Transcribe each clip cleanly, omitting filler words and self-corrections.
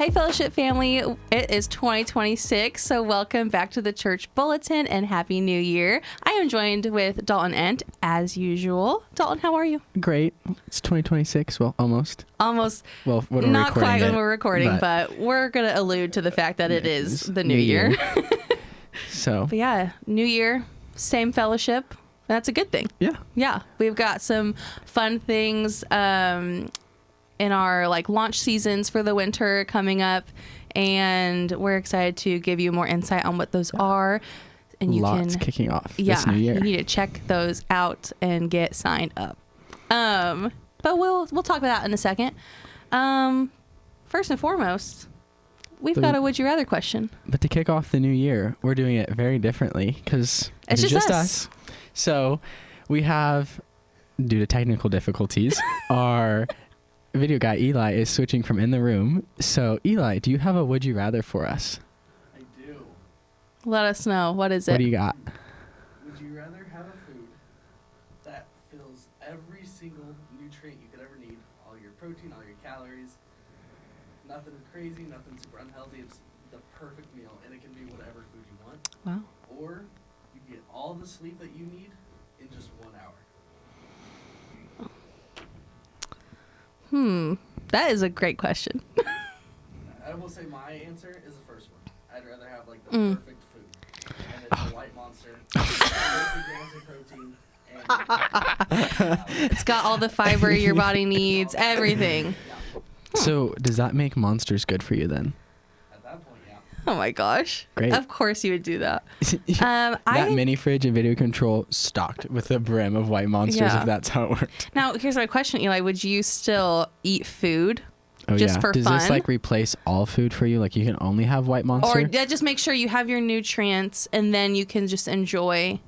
Hey, Fellowship family, it is 2026, so welcome back to the Church Bulletin and Happy New Year. I am joined with Dalton Ent, as usual. Dalton, how are you? Great. It's 2026. Well, almost. Almost. Well, when we're not recording quite it, when we're recording, but we're going to allude to the fact that it is the new year. So. But yeah, new year, same fellowship. That's a good thing. Yeah. Yeah. We've got some fun things in our launch seasons for the winter coming up, and we're excited to give you more insight on what those are. And Lots kicking off this new year. You need to check those out and get signed up. But we'll talk about that in a second. First and foremost, we've got a Would You Rather question. But to kick off the new year, we're doing it very differently because it's just us. So we have, due to technical difficulties, our video guy Eli is switching from in the room. So Eli, do you have a Would You Rather for us? I do. Let us know. What is it? What do you got? Would you rather have a food that fills every single nutrient you could ever need, all your protein, all your calories, nothing crazy, nothing super unhealthy, it's the perfect meal, and it can be whatever food you want. Wow. Or you get all the sleep that you need in just 1 hour. That is a great question. I will say my answer is the first one. I'd rather have the perfect food. And it's a white monster. 50 grams of protein. It's got all the fiber your body needs, everything. Yeah. So does that make monsters good for you then? At that point, yeah. Oh my gosh. Great. Of course you would do that. That mini fridge and video control stocked with a brim of white monsters, if that's how it worked. Now, here's my question, Eli. Would you still eat food for Does fun? Does this replace all food for you? You can only have white monster? Or just make sure you have your nutrients and then you can just enjoy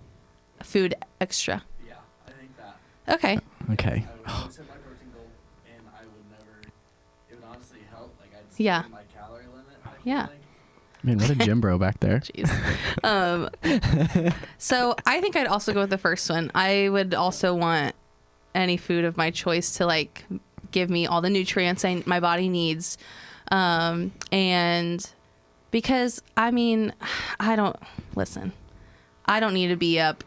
food extra? Yeah, I think that. Okay. Okay. I would set my protein goal, and I would never, it would honestly help. I'd set my calorie limit. Yeah. Man, what a gym bro back there. Jeez. So I think I'd also go with the first one. I would also want any food of my choice to give me all the nutrients my body needs. And because I don't need to be up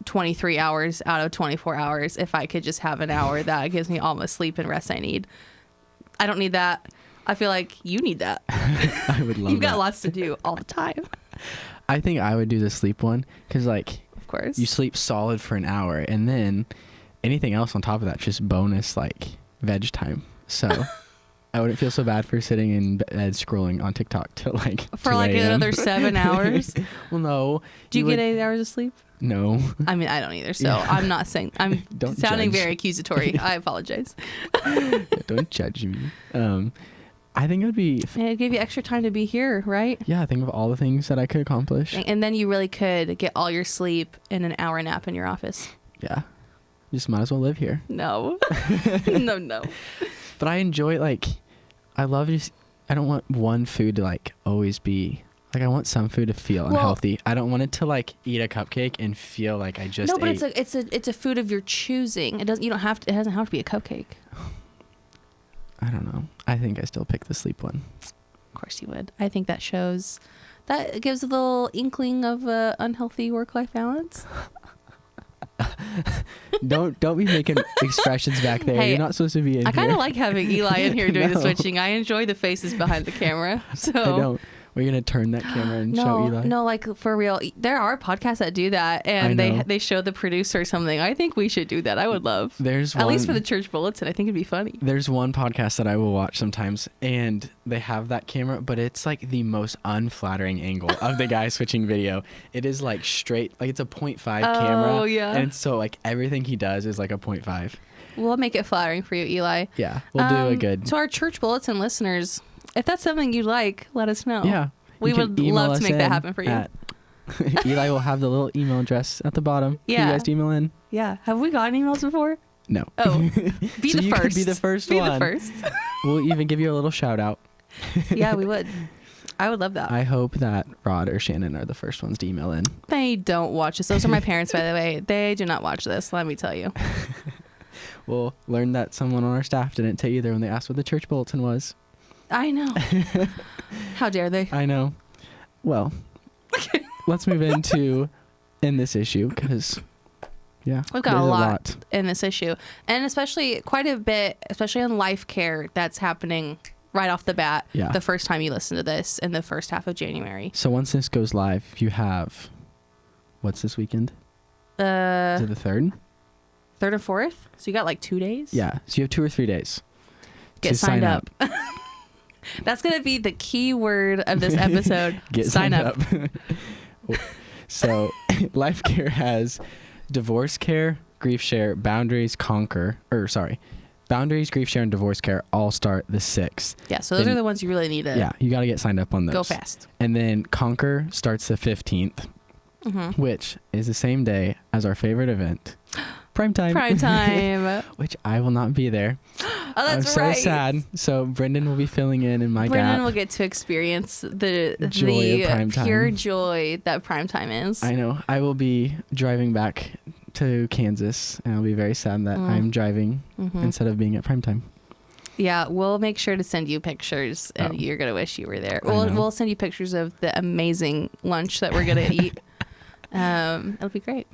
23 hours out of 24 hours if I could just have an hour that gives me all the sleep and rest I need. I don't need that. I feel like you need that. I would love You've got that. lots to do all the time. I think I would do the sleep one because of course, you sleep solid for an hour and then anything else on top of that, just bonus veg time. So I wouldn't feel so bad for sitting in bed scrolling on TikTok till for another 7 hours. Well, no. Do you get 8 hours of sleep? No. I don't either. So I'm not saying, I'm Don't sounding judge. very accusatory. I apologize. Don't judge me. I think it would be... It'd give you extra time to be here, right? Yeah, think of all the things that I could accomplish. And then you really could get all your sleep in an hour nap in your office. Yeah. Just might as well live here. No. No. But I enjoy, I love just... I don't want one food to, always be... I want some food to feel unhealthy. I don't want it to, eat a cupcake and feel like I just ate. No, but it's a food of your choosing. It doesn't have to be a cupcake. I don't know. I think I still pick the sleep one. Of course you would. I think that gives a little inkling of unhealthy work-life balance. Don't be making expressions back there. Hey, you're not supposed to be in here. I kind of like having Eli in here doing the switching. I enjoy the faces behind the camera. So I don't. We're going to turn that camera and show Eli. No, for real. There are podcasts that do that, and they show the producer something. I think we should do that. I would love. At least for the Church Bulletin. I think it'd be funny. There's one podcast that I will watch sometimes, and they have that camera, but it's the most unflattering angle of the guy switching video. It is straight, it's a 0.5 camera. Oh, yeah. And so everything he does is a 0.5. We'll make it flattering for you, Eli. Yeah, we'll do a good. To our Church Bulletin listeners, if that's something you like, let us know. Yeah. We would love to make that happen for you. Eli will have the little email address at the bottom. Yeah. For you guys to email in. Yeah. Have we gotten emails before? No. Oh, You could be the first one. Be the first. We'll even give you a little shout out. Yeah, we would. I would love that. I hope that Rod or Shannon are the first ones to email in. They don't watch this. Those are my parents, by the way. They do not watch this, let me tell you. We'll learn that someone on our staff didn't tell you either when they asked what the Church Bulletin was. I know. How dare they? I know. Well, let's move into in this issue because, yeah, we've got a lot in this issue, and especially quite a bit, especially on LifeCare, that's happening right off the bat. Yeah. The first time you listen to this in the first half of January. So once this goes live, you have, what's this weekend? Is it the 3rd? 3rd and 4th? So you got like 2 days? Yeah. So you have 2 or 3 days. Get signed up. That's going to be the key word of this episode. Get signed up. So LifeCare has divorce care, grief share, boundaries, boundaries, grief share, and divorce care all start the 6th. Yeah, so those are the ones you really need to you got to get signed up on those. go fast. And then Conquer starts the 15th, which is the same day as our favorite event, Prime Time. Which I will not be there. Oh, that's I'm right. so sad. So Brendan will be filling in my Brendan gap. will get to experience the Joy of Prime Time. Pure joy that Prime Time is. I know. I will be driving back to Kansas, and I'll be very sad that I'm driving instead of being at Prime Time. Yeah, we'll make sure to send you pictures, and you're going to wish you were there. We'll send you pictures of the amazing lunch that we're going to eat. It'll be great.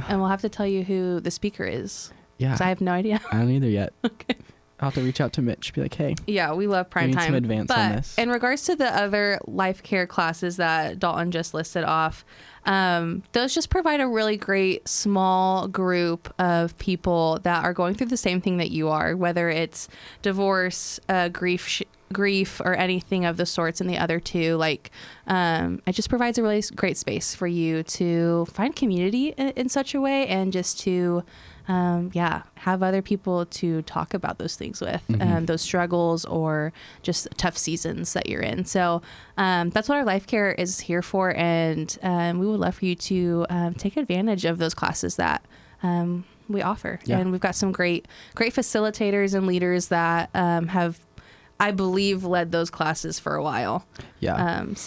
And we'll have to tell you who the speaker is. Yeah. Because I have no idea. I don't either yet. Okay. I'll have to reach out to Mitch, be like, hey. Yeah, we love Prime need Time. some advance but on this. In regards to the other LifeCare classes that Dalton just listed off, those just provide a really great small group of people that are going through the same thing that you are, whether it's divorce, grief, or anything of the sorts. And the other two, like, it just provides a really great space for you to find community in such a way, and just to have other people to talk about those things with, those struggles or just tough seasons that you're in. So that's what our LifeCare is here for, and we would love for you to take advantage of those classes that we offer. Yeah. And we've got some great facilitators and leaders that have, I believe, led those classes for a while. Yeah. And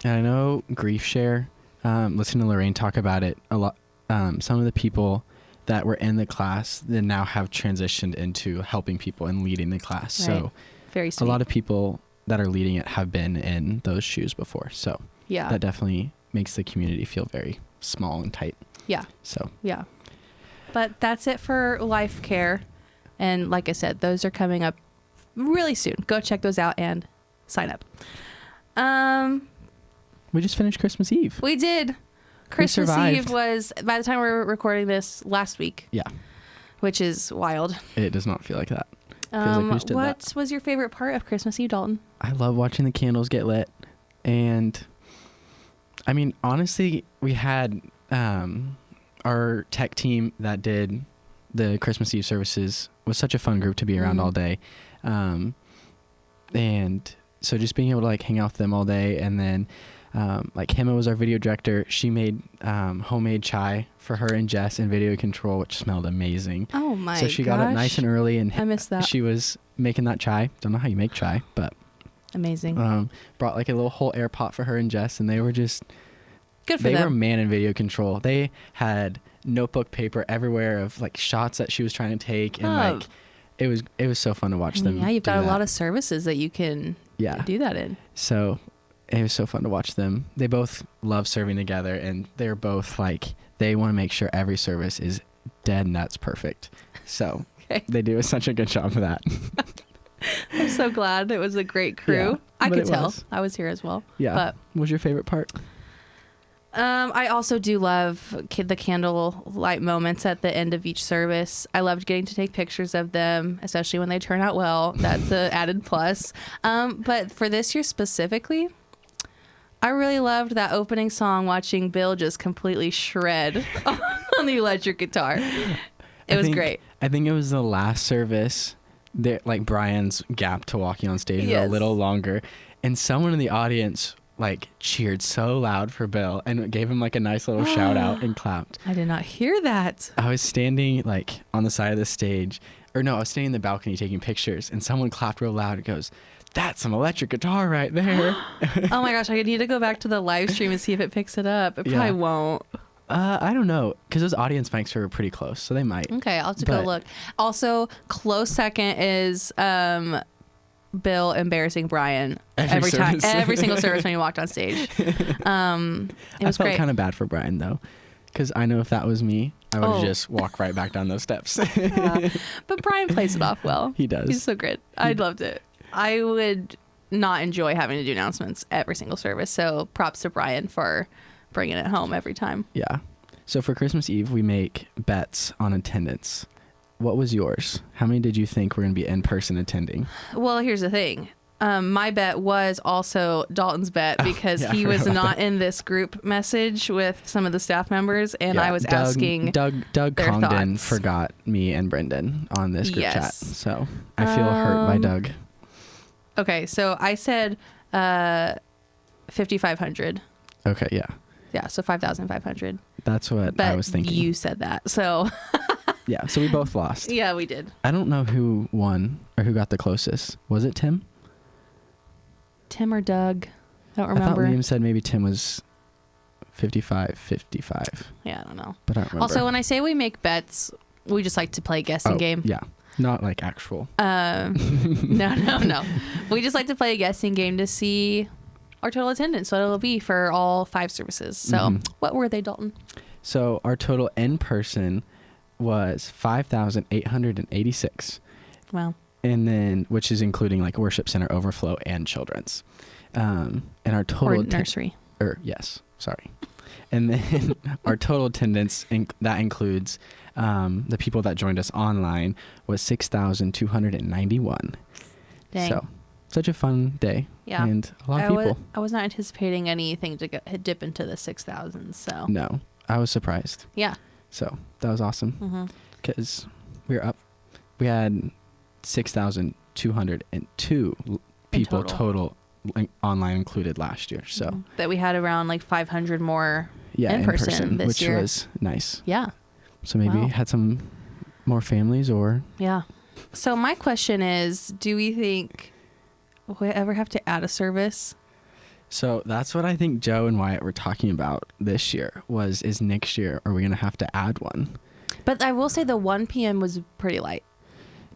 I know Grief Share, listening to Lorraine talk about it a lot, some of the people that were in the class that now have transitioned into helping people and leading the class. Right. So very sweet. A lot of people that are leading it have been in those shoes before. So yeah, that definitely makes the community feel very small and tight. Yeah. So yeah. But that's it for LifeCare. And like I said, those are coming up really soon. Go check those out and sign up. We just finished Christmas Eve. We did. Christmas Eve was, by the time we're recording this, last week. Yeah. Which is wild. It does not feel like that. Feels like we just did what was your favorite part of Christmas Eve, Dalton? I love watching the candles get lit. And I mean, honestly, we had our tech team that did the Christmas Eve services was such a fun group to be around all day. And so just being able to like hang out with them all day, and then like Hema was our video director. She made homemade chai for her and Jess in video control, which smelled amazing. Oh my gosh. So she got up nice and early, and I missed that. She was making that chai. Don't know how you make chai, but amazing. Brought like a little whole air pot for her and Jess, and they were just good for them. They were man in video control. They had notebook paper everywhere of like shots that she was trying to take, and like it was so fun to watch them. Yeah, you've got that. a lot of services that you can do that in. So it was so fun to watch them. They both love serving together, and they're both like, they want to make sure every service is dead nuts perfect. So they do such a good job of that. I'm so glad. It was a great crew. Yeah, I could tell. I was here as well. Yeah. But what was your favorite part? I also do love the candle light moments at the end of each service. I loved getting to take pictures of them, especially when they turn out well. That's an added plus. But for this year specifically, I really loved that opening song, watching Bill just completely shred on the electric guitar. It was great. I think it was the last service that like Brian's gap to walking on stage was a little longer, and someone in the audience like cheered so loud for Bill and gave him like a nice little shout out and clapped. I did not hear that. I was standing like on the side of the stage, or no, I was standing in the balcony taking pictures, and someone clapped real loud. It goes, "That's some electric guitar right there." Oh my gosh, I need to go back to the live stream and see if it picks it up. It probably won't. I don't know, because those audience mics were pretty close, so they might. Okay, I'll have to go look. Also, close second is Bill embarrassing Brian every time, every single service when he walked on stage. It was I felt great. kind of bad for Brian though, because I know if that was me, I would just walk right back down those steps. But Brian plays it off well. He does. He's so good. I loved it. I would not enjoy having to do announcements every single service. So props to Brian for bringing it home every time. Yeah. So for Christmas Eve, we make bets on attendance. What was yours? How many did you think were going to be in person attending? Well, here's the thing. My bet was also Dalton's bet because he was not in this group message with some of the staff members, and I was asking Doug their Congdon thoughts. forgot me and Brendan on this group chat, Yes. so I feel hurt by Doug. Okay, so I said 5,500. Okay, yeah, Yeah, so 5,500. that's what But I was thinking. you said that, so Yeah, so we both lost. yeah, we did. I don't know who won or who got the closest. Was it Tim? Tim or Doug? I don't I thought remember. Liam said maybe Tim was 55. Yeah, I don't know. But I don't remember. Also, when I say we make bets, we just like to play guessing game. Yeah, not like actual. No. We just like to play a guessing game to see our total attendance, what it'll be for all 5 services. So what were they, Dalton? So our total in person was 5,886. Wow. And then, which is including like worship center overflow and children's. And our total Or nursery. Yes, sorry. And then our total attendance, that includes the people that joined us online, was 6,291. Dang. So such a fun day. Yeah. And a lot of people. I was not anticipating anything to dip into the 6,000. So No, I was surprised. yeah. So that was awesome because we had 6,202 people total online included last year. So that we had around like 500 more in person this which year. was nice. Yeah. So maybe had some more families or. Yeah. So my question is, do we think we'll ever have to add a service? So that's what I think Joe and Wyatt were talking about this year is next year, are we going to have to add one? But I will say the 1 p.m. was pretty light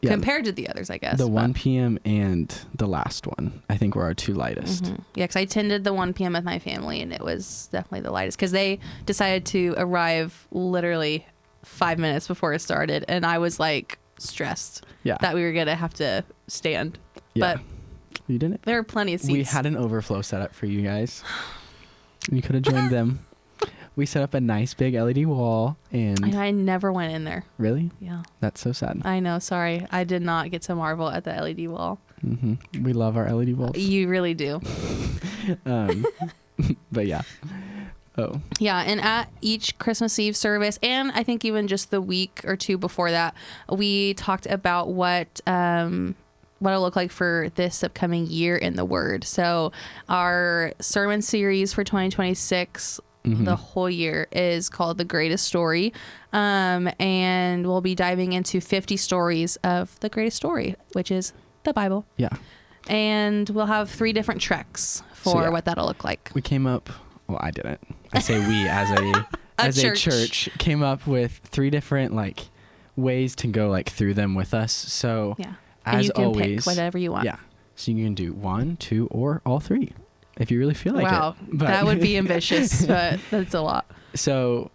compared to the others, I guess. The 1 p.m. and the last one, I think, were our 2 lightest. Yeah, because I attended the 1 p.m. with my family, and it was definitely the lightest because they decided to arrive literally 5 minutes before it started, and I was like stressed that we were going to have to stand. Yeah. But you didn't? there were plenty of seats. We had an overflow set up for you guys. You could have joined them. We set up a nice big LED wall, and I never went in there. Really? Yeah. That's so sad. I know. Sorry. I did not get to marvel at the LED wall. We love our LED walls. You really do. But yeah. Oh. Yeah. And at each Christmas Eve service, and I think even just the week or two before that, we talked about what it'll look like for this upcoming year in the Word. So our sermon series for 2026, the whole year, is called The Greatest Story. And we'll be diving into 50 stories of the greatest story, which is the Bible. Yeah. And we'll have 3 different treks for what that'll look like. We came up, well, I didn't. I say we as a church came up with 3 different like ways to go like through them with us. So yeah. as and you can always, pick whatever you want. Yeah. So you can do 1, 2, or all 3 if you really feel like it. Wow. That would be ambitious, but that's a lot. So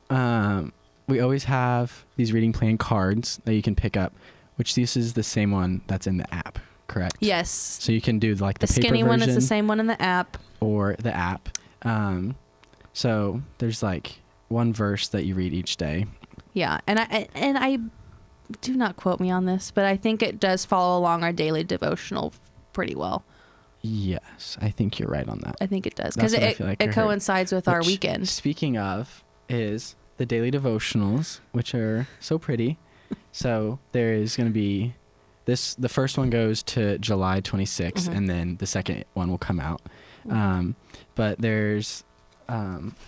we always have these reading plan cards that you can pick up, which this is the same one that's in the app, correct? Yes. So you can do like the paper skinny version one is the same one in the app. or the app. So there's like one verse that you read each day. Yeah. And I do not quote me on this, but I think it does follow along our daily devotional pretty well. Yes, I think you're right on that. I think it does because it coincides with our weekend. Speaking of, is the daily devotionals, which are so pretty. So there is going to be this. The first one goes to July 26th, and then the second one will come out. But there's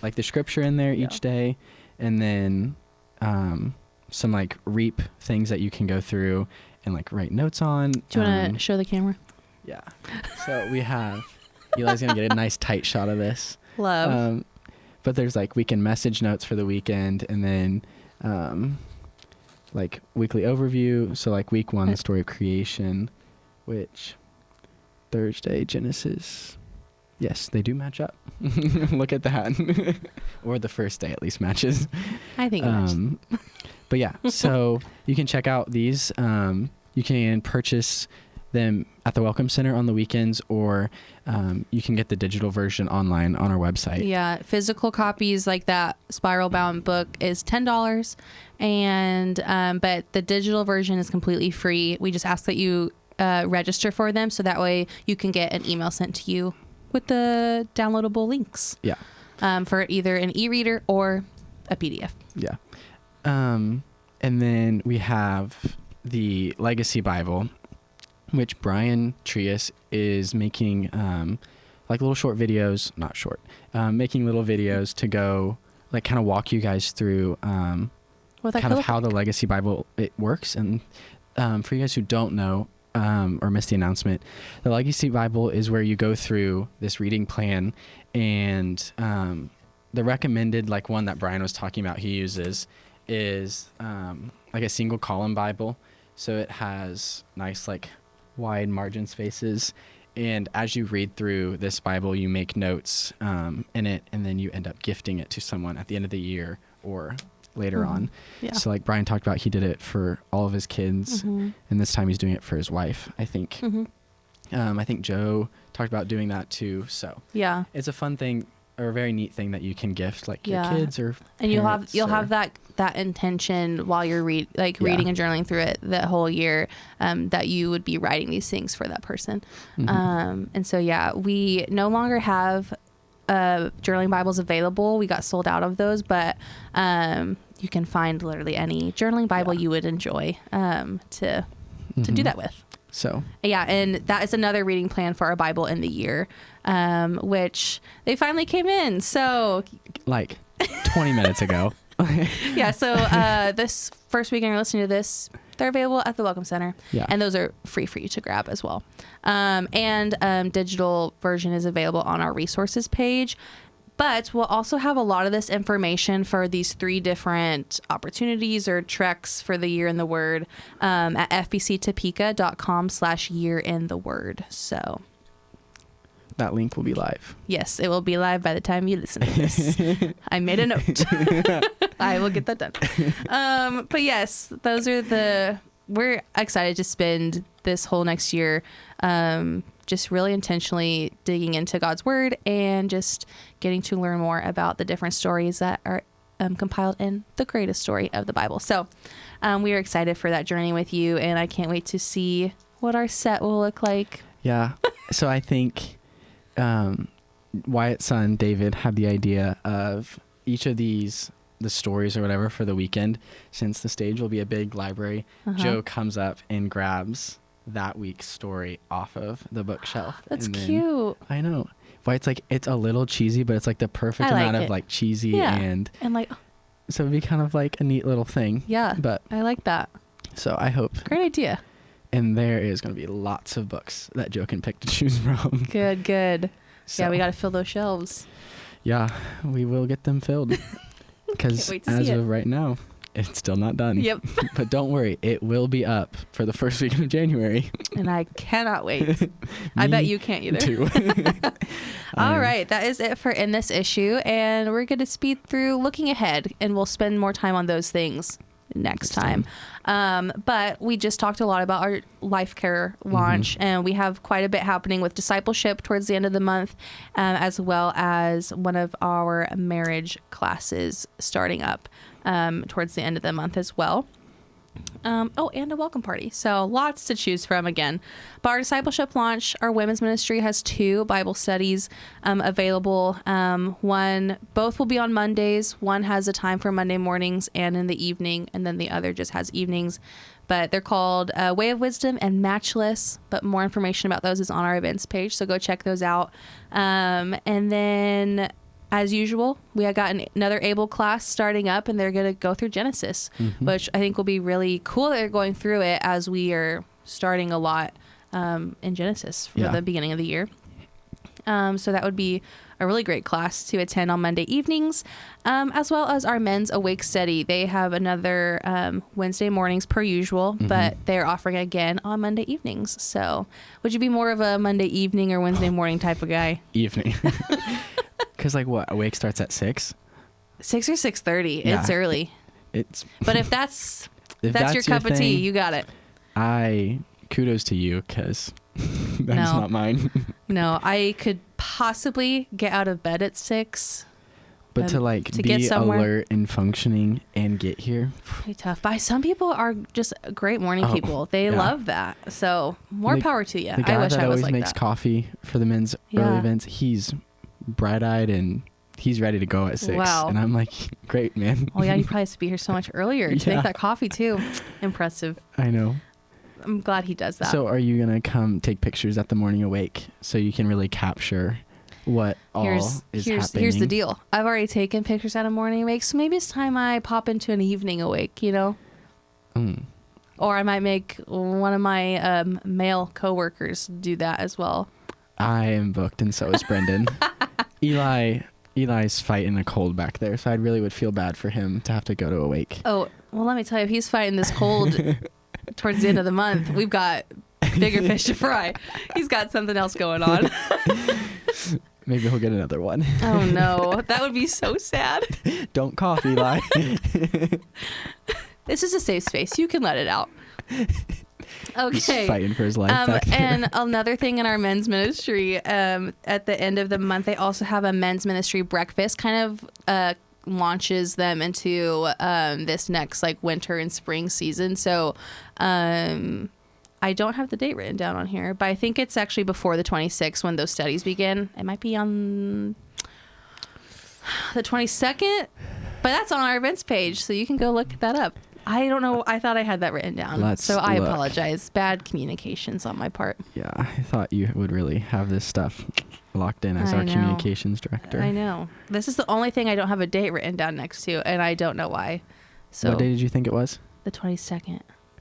like the scripture in there each day, and then some like reap things that you can go through and like write notes on. Do you want to show the camera? Yeah. So we have, Eli's going to get a nice tight shot of this. Love. But there's like weekend message notes for the weekend, and then like weekly overview. So like week 1, the story of creation, which Thursday, Genesis. Yes, they do match up. Look at that. Or the first day at least matches. I think it matches. But yeah, so you can check out these. You can purchase them at the Welcome Center on the weekends, or you can get the digital version online on our website. Yeah, physical copies like that spiral bound book is $10, and but the digital version is completely free. We just ask that you register for them, so that way you can get an email sent to you with the downloadable links. Yeah. For either an e-reader or a PDF. Yeah. And then we have the Legacy Bible, which Brian Trias is making like little short videos, not short, making little videos to go like kind of walk you guys through kind of how the Legacy Bible it works. And for you guys who don't know or missed the announcement, the Legacy Bible is where you go through this reading plan, and the recommended like one that Brian was talking about he uses is like a single column Bible. So it has nice like wide margin spaces, and as you read through this Bible you make notes in it, and then you end up gifting it to someone at the end of the year or later on. Yeah. So like Brian talked about, he did it for all of his kids, and this time he's doing it for his wife, I think. I think Joe talked about doing that too. So yeah, it's a fun thing, or a very neat thing that you can gift like your kids or and you'll have that intention while you're reading and journaling through it that whole year, that you would be writing these things for that person. And so we no longer have journaling Bibles available. We got sold out of those, but you can find literally any journaling Bible you would enjoy to do that with. So and that is another reading plan for our Bible in the year, which they finally came in. So like 20 minutes ago. So this first weekend you're listening to this, they're available at the Welcome Center, and those are free for you to grab as well. And digital version is available on our resources page. But we'll also have a lot of this information for these 3 different opportunities or treks for the Year in the Word at fbctopeka.com/year in the Word. So that link will be live. Yes, it will be live by the time you listen to this. I made a note. I will get that done. But yes, those are we're excited to spend this whole next year just really intentionally digging into God's Word and just getting to learn more about the different stories that are compiled in the greatest story of the Bible. So we are excited for that journey with you, and I can't wait to see what our set will look like. Yeah. So I think Wyatt's son, David, had the idea of each of the stories or whatever for the weekend. Since the stage will be a big library, Joe comes up and grabs that week's story off of the bookshelf. That's cute. I know. Wyatt's like, it's a little cheesy, but it's like the perfect amount of like cheesy and like, so it'd be kind of like a neat little thing. Yeah. But I like that. So I hope. Great idea. And there is going to be lots of books that Joe can pick to choose from. Good. So, we got to fill those shelves. Yeah, we will get them filled. Because as of right now, it's still not done. Yep. But don't worry, it will be up for the first week of January. And I cannot wait. I bet you can't either. Too. All right, that is it for In This Issue. And we're going to speed through looking ahead, and we'll spend more time on those things next time. But we just talked a lot about our LifeCare launch, and we have quite a bit happening with Discipleship towards the end of the month, as well as one of our marriage classes starting up towards the end of the month as well. And a welcome party. So lots to choose from again. But our Discipleship launch, our women's ministry has 2 Bible studies available. Both will be on Mondays. One has a time for Monday mornings and in the evening, and then the other just has evenings. But they're called Way of Wisdom and Matchless. But more information about those is on our events page, so go check those out. And then, as usual, we have got another Able class starting up, and they're going to go through Genesis, which I think will be really cool that they're going through it, as we are starting a lot in Genesis for the beginning of the year. So that would be a really great class to attend on Monday evenings, as well as our men's Awake Study. They have another Wednesday mornings per usual, but they're offering again on Monday evenings. So would you be more of a Monday evening or Wednesday morning type of guy? Evening. Because like what? Awake starts at 6? 6 or 6:30. Yeah. It's early. But if that's your cup of tea, you got it. Kudos to you, because that's not mine. No, I could possibly get out of bed at 6. But to be alert and functioning and get here. Pretty tough. But some people are just great morning people. They love that. So more power to you. The guy I wish that I was always like makes that. coffee for the men's early events, he's bright-eyed and he's ready to go at 6. Wow. And I'm like, great, man. Oh, yeah, you probably have to be here so much earlier to make that coffee, too. Impressive. I know. I'm glad he does that. So are you going to come take pictures at the morning awake so you can really capture what is happening? Here's the deal. I've already taken pictures at a morning awake, so maybe it's time I pop into an evening awake, Or I might make one of my male coworkers do that as well. I am booked, and so is Brendan. Eli's fighting a cold back there, so I really would feel bad for him to have to go to awake. Oh, well, let me tell you, if he's fighting this cold towards the end of the month, we've got bigger fish to fry. He's got something else going on. Maybe he'll get another one. Oh, no. That would be so sad. Don't cough, Eli. This is a safe space. You can let it out. Okay. He's fighting for his life back there. And another thing in our men's ministry, at the end of the month, they also have a men's ministry breakfast, kind of launches them into this next winter and spring season. So I don't have the date written down on here, but I think it's actually before the 26th when those studies begin. It might be on the 22nd, but that's on our events page, so you can go look that up. I don't know. I thought I had that written down. So I apologize. Bad communications on my part. Yeah, I thought you would really have this stuff locked in as our communications director. I know. This is the only thing I don't have a date written down next to, and I don't know why. So what day did you think it was? The 22nd.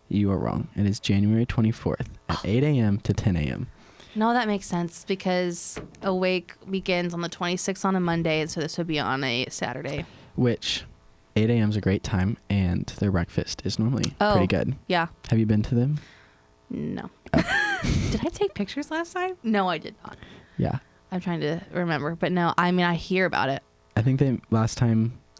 You are wrong. It is January 24th at 8 a.m. to 10 a.m. No, that makes sense because Awake begins on the 26th on a Monday, and so this would be on a Saturday. Which 8 a.m. is a great time, and their breakfast is normally pretty good. Yeah. Have you been to them? No. Did I take pictures last time? No, I did not. Yeah. I'm trying to remember, but no, I mean, I hear about it. I think it was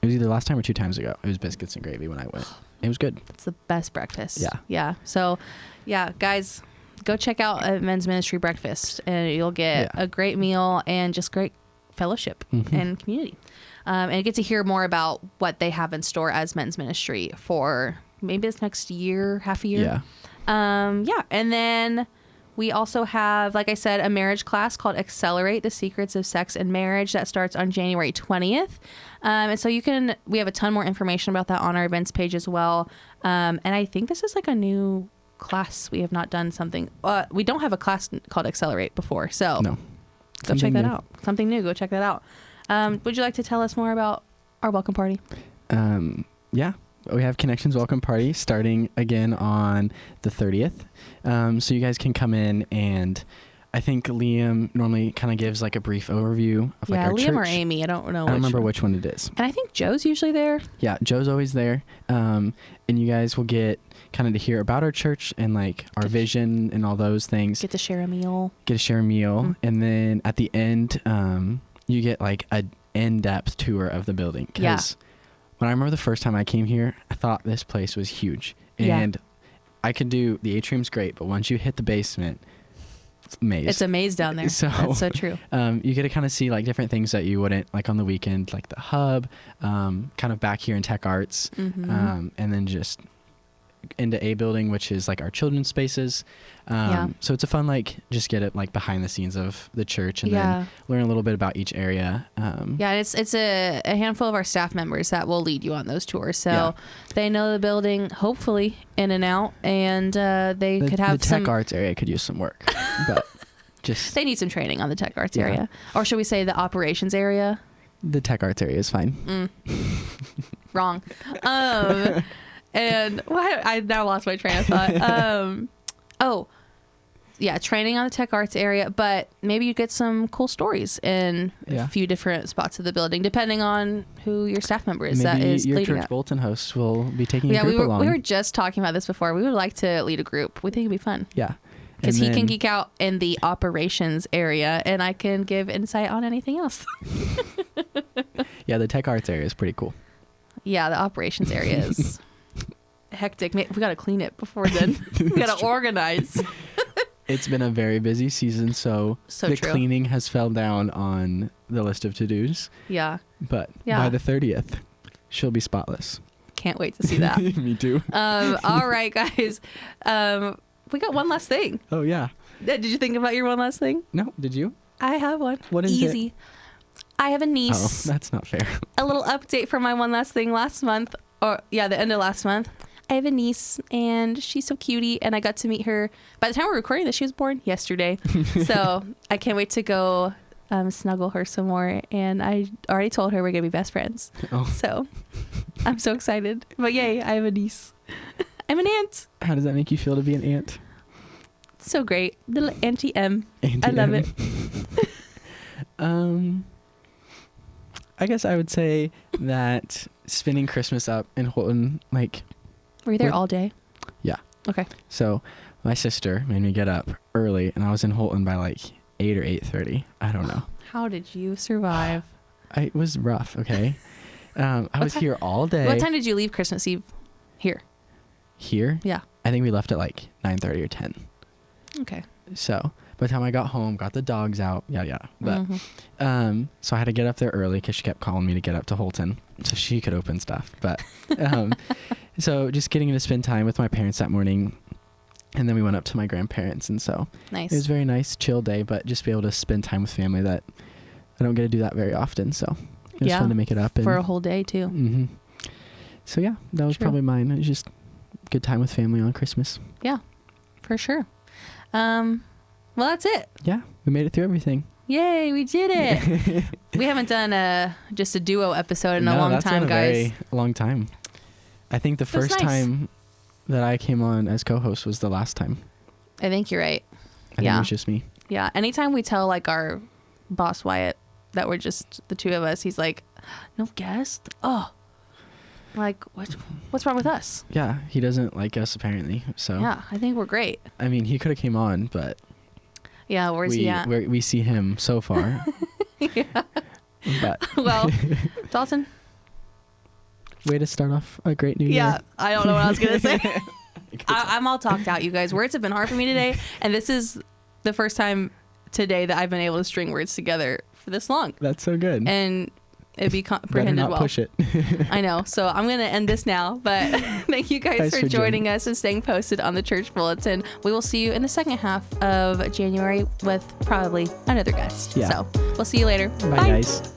either last time or 2 times ago. It was biscuits and gravy when I went. It was good. It's the best breakfast. Yeah. Yeah. So, yeah, guys, go check out a men's ministry breakfast, and you'll get a great meal and just great fellowship and community. And you get to hear more about what they have in store as men's ministry for maybe this next year, half a year. Yeah. And then we also have, like I said, a marriage class called Accelerate the Secrets of Sex and Marriage that starts on January 20th. And so we have a ton more information about that on our events page as well. And I think this is a new class. We have not done something. We don't have a class called Accelerate before. So go check that out. Something new. Go check that out. Would you like to tell us more about our welcome party? Yeah. We have Connections Welcome Party starting again on the 30th. So you guys can come in, and I think Liam normally kind of gives a brief overview of our Liam church. or Amy. I don't know. I don't remember which one it is. And I think Joe's usually there. Yeah, Joe's always there. And you guys will get kind of to hear about our church and our vision and all those things. Get to share a meal. And then at the end, you get a in-depth tour of the building. Because when I remember the first time I came here, I thought this place was huge. And I could do, the atrium's great, but once you hit the basement, it's a maze. It's a maze down there. So, that's so true. You get to kind of see different things that you wouldn't on the weekend, the hub, kind of back here in Tech Arts, and then just into A building, which is our children's spaces. So it's a fun just get it behind the scenes of the church, and then learn a little bit about each area. It's a handful of our staff members that will lead you on those tours, so they know the building hopefully in and out, and they could have the Tech Arts area could use some work, but just they need some training on the Tech Arts area, or should we say the operations area? The Tech Arts area is fine. Wrong. And I now lost my train of thought. training on the tech arts area, but maybe you get some cool stories in a few different spots of the building, depending on who your staff member is. Maybe that is your leading Church it. Bulletin host will be taking a group along. We were just talking about this before. We would like to lead a group. We think it'd be fun. Yeah. Because he can geek out in the operations area, and I can give insight on anything else. Yeah, the tech arts area is pretty cool. Yeah, the operations area is hectic. We got to clean it before then. We got to organize. It's been a very busy season, so the true. cleaning has fell down on the list of to-dos. Yeah. But by the 30th, she'll be spotless. Can't wait to see that. Me too. All right, guys. We got one last thing. Oh, yeah. Did you think about your one last thing? No, did you? I have one. What is Easy. it? I have a niece. Oh, that's not fair. A little update for my one last thing last month. The end of last month. I have a niece, and she's so cutie, and I got to meet her. By the time we're recording this, she was born yesterday. So I can't wait to go snuggle her some more, and I already told her we're going to be best friends. Oh. So I'm so excited. But yay, I have a niece. I'm an aunt. How does that make you feel to be an aunt? So great. Little Auntie M. Auntie I love M. it. I guess I would say that spending Christmas up in Holton, like... Were you there all day? Yeah. Okay. So my sister made me get up early, and I was in Holton by like 8 or 8:30. I don't know. How did you survive? It was rough, okay? I was here all day. What time did you leave Christmas Eve here? Here? Yeah. I think we left at like 9:30 or 10. Okay. So by the time I got home, got the dogs out, yeah. But Mm-hmm. so I had to get up there early because she kept calling me to get up to Holton so she could open stuff. But so just getting to spend time with my parents that morning, and then we went up to my grandparents, and so Nice. it was a very nice, chill day. But just be able to spend time with family that I don't get to do that very often. So it was fun to make it up for a whole day too. Mm-hmm. So yeah, that was probably mine. It was just good time with family on Christmas. Yeah, for sure. Well, that's it. Yeah, we made it through everything. Yay, we did it. We haven't done just a duo episode in a long time, guys. Very long time. I think the first nice. time that I came on as co-host was the last time. I think you're right. I think it was just me. Yeah. Anytime we tell like our boss Wyatt that we're just the two of us, he's like, "No guest? Oh." Like, what's wrong with us? Yeah, he doesn't like us apparently. So yeah, I think we're great. I mean, he could have came on, but yeah, where's he at? We see him so far. Yeah. But well, Dalton. Way to start off a great new year. Yeah, I don't know what I was gonna say. I'm all talked out, you guys. Words have been hard for me today, and this is the first time today that I've been able to string words together for this long. That's so good. And it'd be comprehended Better not well. push it. I know. So I'm going to end this now, but thank you guys Thanks for for joining us and staying posted on the Church Bulletin. We will see you in the second half of January with probably another guest. Yeah. So we'll see you later. Bye guys.